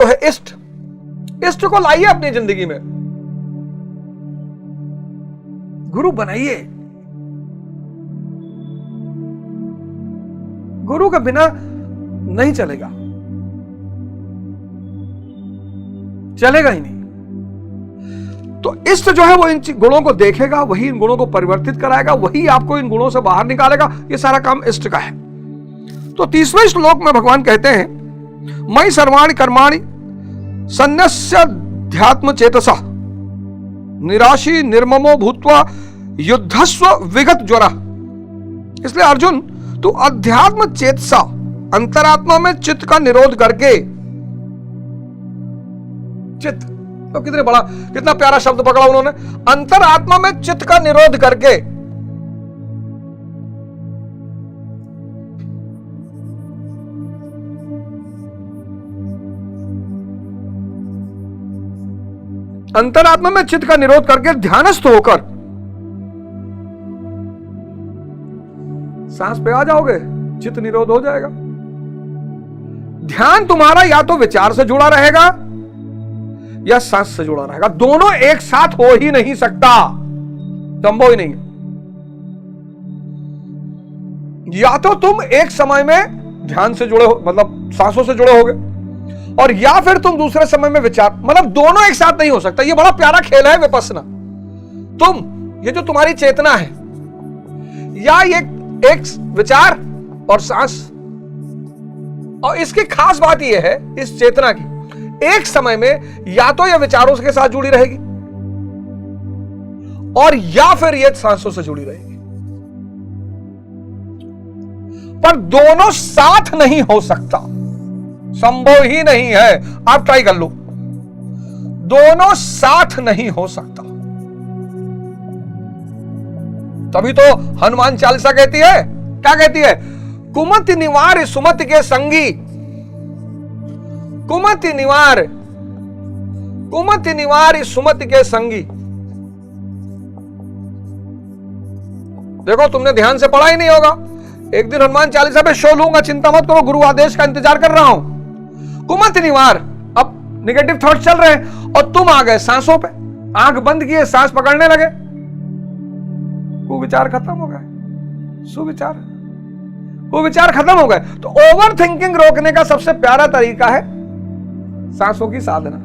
तो है इष्ट। इष्ट को लाइए अपनी जिंदगी में, गुरु बनाइए। गुरु के बिना नहीं चलेगा, चलेगा ही नहीं। तो इष्ट जो है वो इन गुणों को देखेगा, वही इन गुणों को परिवर्तित कराएगा, वही आपको इन गुणों से बाहर निकालेगा। ये सारा काम इष्ट का है। तो 30वें श्लोक में भगवान कहते हैं, मयि सर्वाणि कर्माणि सन्न्यस्याध्यात्म चेतसा निराशी निर्ममो भूत्वा युद्धस्व विगत ज्वरा। इसलिए अर्जुन, तू अध्यात्म चेतसा, अंतरात्मा में चित्त का निरोध करके, चित्त तो कितना प्यारा शब्द पकड़ा उन्होंने, अंतरात्मा में चित्त का निरोध करके अंतरात्मा में चित्त का निरोध करके ध्यानस्थ होकर सांस पे आ जाओगे, चित्त निरोध हो जाएगा। ध्यान तुम्हारा या तो विचार से जुड़ा रहेगा या सांस से जुड़ा रहेगा, दोनों एक साथ हो ही नहीं सकता, संभव ही नहीं। या तो तुम एक समय में ध्यान से जुड़े हो, मतलब सांसों से जुड़े होगे, और या फिर तुम दूसरे समय में विचार, मतलब दोनों एक साथ नहीं हो सकता। ये बड़ा प्यारा खेल है विपस्सना। ये जो तुम्हारी चेतना है, या ये एक विचार और सांस, और इसकी खास बात यह है इस चेतना की, एक समय में या तो ये विचारों के साथ जुड़ी रहेगी और या फिर ये सांसों से जुड़ी रहेगी, पर दोनों साथ नहीं हो सकता, संभव ही नहीं है। आप ट्राई कर लो, दोनों साथ नहीं हो सकता। तभी तो हनुमान चालीसा कहती है, क्या कहती है? कुमति निवार सुमति के संगी, कुमति निवार सुमति के संगी। देखो, तुमने ध्यान से पढ़ा ही नहीं होगा। एक दिन हनुमान चालीसा पे शो लूंगा, चिंता मत करो, गुरु आदेश का इंतजार कर रहा हूं। कुमति निवार, अब निगेटिव थॉट चल रहे हैं और तुम आ गए सांसों पे, आंख बंद किए, सांस पकड़ने लगे, कुविचार खत्म हो गए, कुविचार खत्म हो गए। तो ओवर थिंकिंग रोकने का सबसे प्यारा तरीका है सांसों की साधना।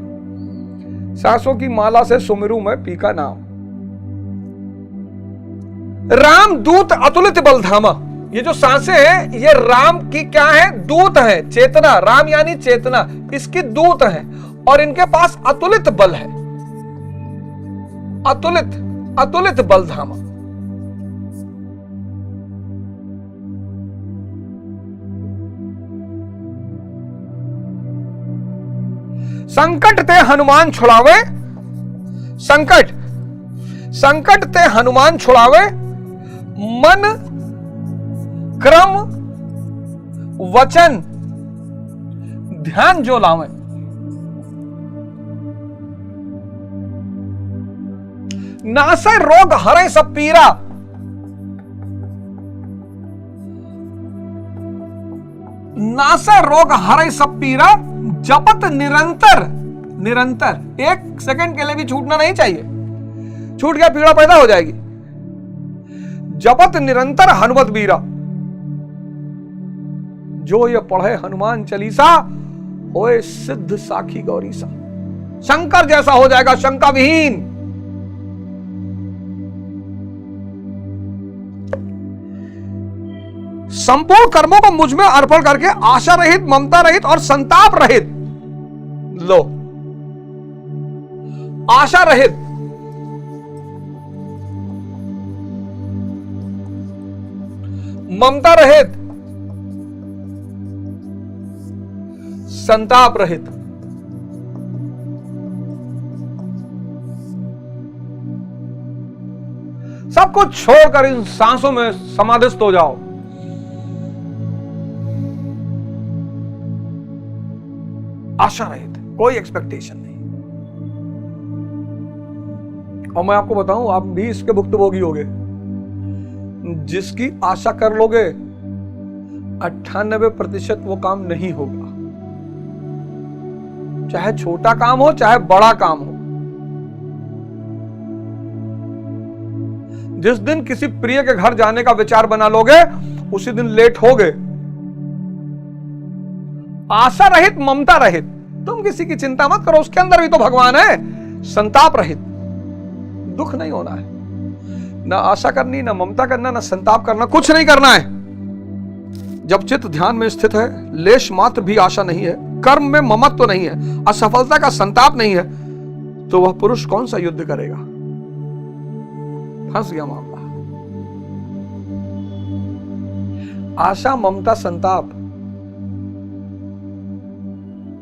सांसों की माला से सुमिरू में पी का नाम। राम दूत अतुलित बलधामा। ये जो सांसें हैं, ये राम की क्या है? दूत है, चेतना। राम यानी चेतना, इसकी दूत है और इनके पास अतुलित बल है, अतुलित बलधामा। संकट ते हनुमान छुड़ावे, संकट ते हनुमान छुड़ावे, मन क्रम वचन ध्यान जो लावे। नासै रोग हरै सब पीरा, नासै रोग हरै सब पीरा, जपत निरंतर, एक सेकंड के लिए भी छूटना नहीं चाहिए, छूट गया पीड़ा पैदा हो जाएगी। जपत निरंतर हनुमत बीरा, जो ये पढ़े हनुमान चालीसा होए सिद्ध साखी गौरीसा। शंकर जैसा हो जाएगा, शंका विहीन। संपूर्ण कर्मों को मुझ में अर्पण करके आशा रहित, ममता रहित और संताप रहित, लो, आशा रहित, ममता रहित, संताप रहित। सब कुछ छोड़कर इन सांसों में समाधिस्थ हो जाओ। आशा रहित, कोई एक्सपेक्टेशन नहीं। और मैं आपको बताऊं, आप भी इसके भुक्तभोगी होगे। जिसकी आशा कर लोगे 98% वो काम नहीं होगा, चाहे छोटा काम हो चाहे बड़ा काम हो। जिस दिन किसी प्रिय के घर जाने का विचार बना लोगे उसी दिन लेट होगे। आशा रहित, ममता रहित, तुम किसी की चिंता मत करो, उसके अंदर भी तो भगवान है। संताप रहित, दुख नहीं होना है, ना आशा करनी, ना ममता करना, ना संताप करना, कुछ नहीं करना है। जब चित्त ध्यान में स्थित है, लेश मात्र भी आशा नहीं है, कर्म में ममत्व तो नहीं है, असफलता का संताप नहीं है, तो वह पुरुष कौन सा युद्ध करेगा? फंस गया मामला। आशा, ममता, संताप,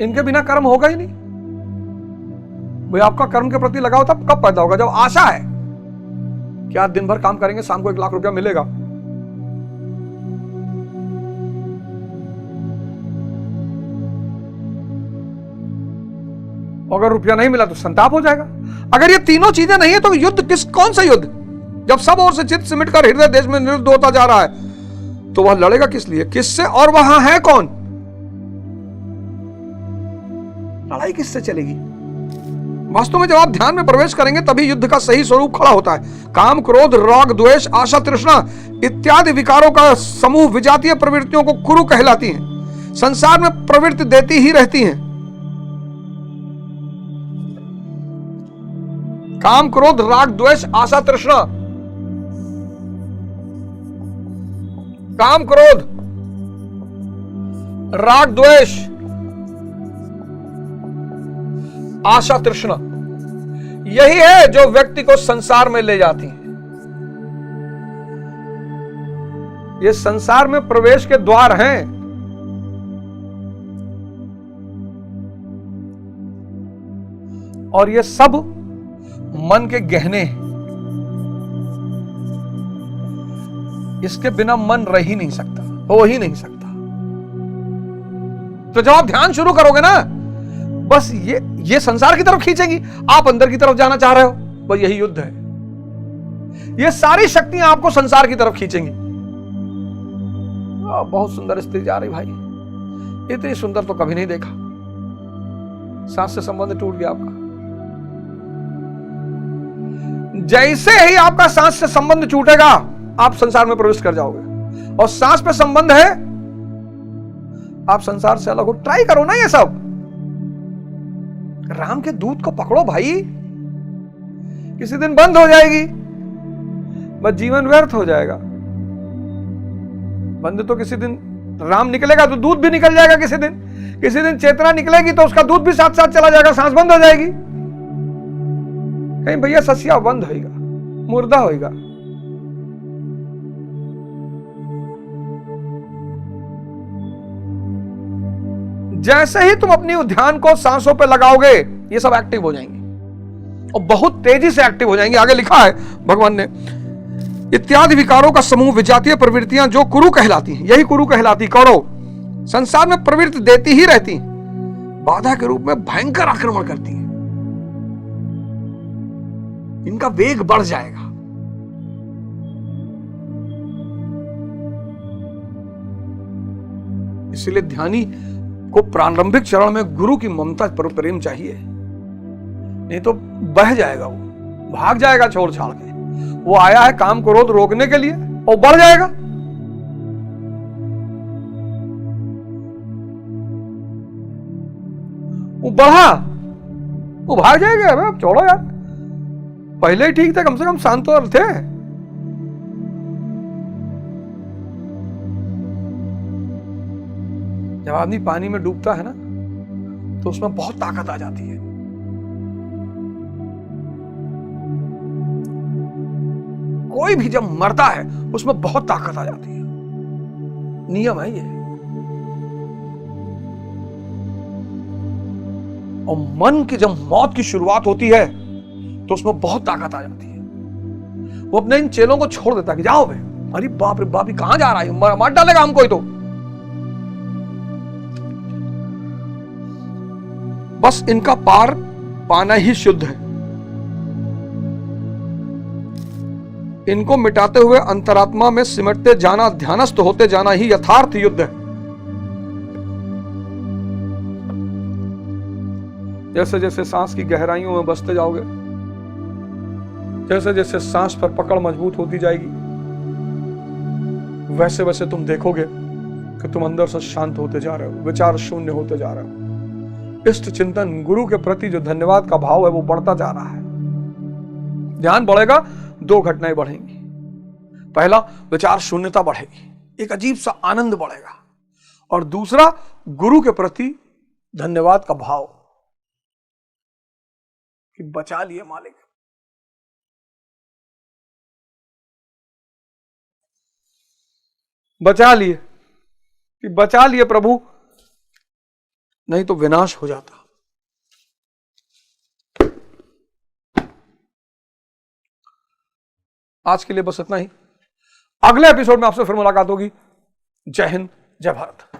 इनके बिना कर्म होगा ही नहीं। भाई आपका कर्म के प्रति लगाव तब कब पैदा होगा? जब आशा है कि आज दिन भर काम करेंगे, शाम को 1 लाख रुपया मिलेगा। अगर रुपया नहीं मिला तो संताप हो जाएगा। अगर ये तीनों चीजें नहीं है तो युद्ध कौन सा युद्ध? जब सब ओर से चित्त सिमट कर हृदय देश में निरुद्ध होता जा रहा है तो वह लड़ेगा किस लिए, किससे, और वहां है कौन? लड़ाई किससे चलेगी? वास्तव में जब आप ध्यान में प्रवेश करेंगे तभी युद्ध का सही स्वरूप खड़ा होता है। काम, क्रोध, राग, द्वेष, आशा, तृष्णा इत्यादि विकारों का समूह विजातीय प्रवृत्तियों को कुरु कहलाती हैं। संसार में प्रवृत्ति देती ही रहती हैं। काम, क्रोध, राग, द्वेष, आशा, तृष्णा, काम, क्रोध, राग, द्वेष, आशा, तृष्णा, यही है जो व्यक्ति को संसार में ले जाती है। ये संसार में प्रवेश के द्वार हैं। और ये सब मन के गहने हैं। इसके बिना मन रह ही नहीं सकता, हो ही नहीं सकता। तो जब आप ध्यान शुरू करोगे ना, बस ये संसार की तरफ खींचेगी, आप अंदर की तरफ जाना चाह रहे हो, बस यही युद्ध है। ये सारी शक्तियां आपको संसार की तरफ खींचेंगी। बहुत सुंदर स्त्री जा रही भाई, इतनी सुंदर तो कभी नहीं देखा। सास से संबंध टूट गया आपका। जैसे ही आपका सांस से संबंध छूटेगा आप संसार में प्रवेश कर जाओगे। और सांस पे संबंध है, आप संसार से अलग हो। ट्राई करो ना ये सब। राम के दूत को पकड़ो भाई, किसी दिन बंद हो जाएगी, बस जीवन व्यर्थ हो जाएगा। बंद तो किसी दिन राम निकलेगा तो दूध भी निकल जाएगा। किसी दिन चेतना निकलेगी तो उसका दूध भी साथ साथ चला जाएगा, सांस बंद हो जाएगी। कहीं भैया ससिया बंद होगा, मुर्दा होगा। जैसे ही तुम अपनी ध्यान को सांसों पे लगाओगे ये सब एक्टिव हो जाएंगे और बहुत तेजी से एक्टिव हो जाएंगे। आगे लिखा है भगवान ने, इत्यादि विकारों का समूह विजातीय प्रवृत्तियां जो कुरु कहलाती हैं, यही कुरु कहलाती। कौरव संसार में प्रवृत्ति देती ही रहती, बाधा के रूप में भयंकर आक्रमण करती है। इनका वेग बढ़ जाएगा। इसलिए ध्यानी को प्रारंभिक चरण में गुरु की ममता पर प्रेम चाहिए, नहीं तो बह जाएगा, वो भाग जाएगा छोड़ छाड़ के। वो आया है काम क्रोध रोकने के लिए और बढ़ जाएगा। वो बढ़ा, वो भाग जाएगा। अब छोड़ो यार, पहले ही ठीक थे, कम से कम शांत तो थे। जब आदमी पानी में डूबता है ना तो उसमें बहुत ताकत आ जाती है। कोई भी जब मरता है उसमें बहुत ताकत आ जाती है, नियम है ये। और मन की जब मौत की शुरुआत होती है तो उसमें बहुत ताकत आ जाती है। वो अपने इन चेलों को छोड़ देता कि जाओ बे। अरे बाप रे बाप, कहां जा रहा है, मार डालेगा हमको ही तो। बस इनका पार पाना ही शुद्ध है। इनको मिटाते हुए अंतरात्मा में सिमटते जाना, ध्यानस्थ होते जाना ही यथार्थ युद्ध है। जैसे जैसे सांस की गहराइयों में बसते जाओगे, जैसे जैसे सांस पर पकड़ मजबूत होती जाएगी, वैसे वैसे तुम देखोगे कि तुम अंदर से शांत होते जा रहे हो, विचार शून्य होते जा रहे हो। इष्ट चिंतन, गुरु के प्रति जो धन्यवाद का भाव है वो बढ़ता जा रहा है। ध्यान बढ़ेगा, दो घटनाएं बढ़ेंगी। पहला, विचार शून्यता बढ़ेगी, एक अजीब सा आनंद बढ़ेगा, और दूसरा, गुरु के प्रति धन्यवाद का भाव कि बचा लिए मालिक, बचा लिए, कि बचा लिए प्रभु, नहीं तो विनाश हो जाता। आज के लिए बस इतना ही। अगले एपिसोड में आपसे फिर मुलाकात होगी। जय हिंद, जय भारत।